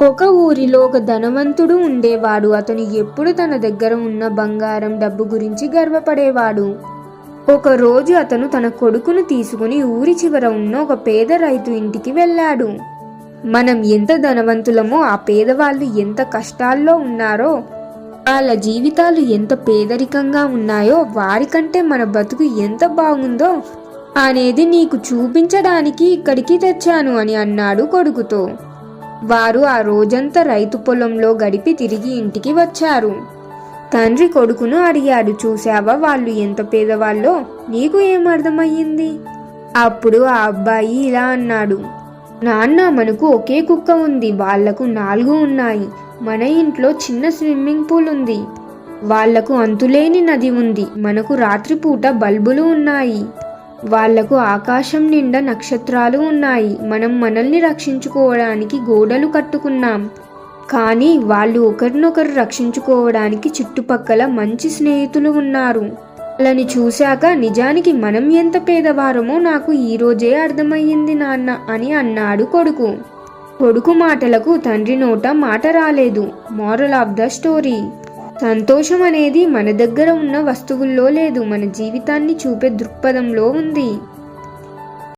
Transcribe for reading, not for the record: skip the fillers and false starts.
ఒక ఊరిలో ఒక ధనవంతుడు ఉండేవాడు. అతను ఎప్పుడు తన దగ్గర ఉన్న బంగారం, డబ్బు గురించి గర్వపడేవాడు. ఒకరోజు అతను తన కొడుకును తీసుకుని ఊరి చివర ఉన్న ఒక పేద రైతు ఇంటికి వెళ్ళాడు. మనం ఎంత ధనవంతులమో ఆ పేదవాళ్ళు ఎంత కష్టాల్లో ఉన్నారో, వాళ్ళ జీవితాలు ఎంత పేదరికంగా ఉన్నాయో, వారికంటే మన బతుకు ఎంత బాగుందో అనేది నీకు చూపించడానికి ఇక్కడికి తెచ్చాను అని అన్నాడు కొడుకుతో. వారు ఆ రోజంతా రైతు పొలంలో గడిపి తిరిగి ఇంటికి వచ్చారు. తండ్రి కొడుకును అడిగాడు, చూసావా వాళ్ళు ఎంత పేదవాళ్ళో, నీకు ఏం అర్థమయ్యింది? అప్పుడు ఆ అబ్బాయి ఇలా అన్నాడు, నాన్న, మనకు ఒకే కుక్క ఉంది, వాళ్లకు 4 ఉన్నాయి. మన ఇంట్లో చిన్న స్విమ్మింగ్ పూల్ ఉంది, వాళ్లకు అంతులేని నది ఉంది. మనకు రాత్రిపూట బల్బులు ఉన్నాయి, వాళ్లకు ఆకాశం నిండా నక్షత్రాలు ఉన్నాయి. మనం మనల్ని రక్షించుకోవడానికి గోడలు కట్టుకున్నాం, కానీ వాళ్ళు ఒకరినొకరు రక్షించుకోవడానికి చుట్టుపక్కల మంచి స్నేహితులు ఉన్నారు. వాళ్ళని చూశాక నిజానికి మనం ఎంత పేదవారమో నాకు ఈరోజే అర్థమయ్యింది నాన్న అని అన్నాడు కొడుకు. కొడుకు మాటలకు తండ్రి నోట మాట రాలేదు. మోరల్ ఆఫ్ ద స్టోరీ: సంతోషం అనేది మన దగ్గర ఉన్న వస్తువుల్లో లేదు, మన జీవితాన్ని చూపే దృక్పథంలో ఉంది.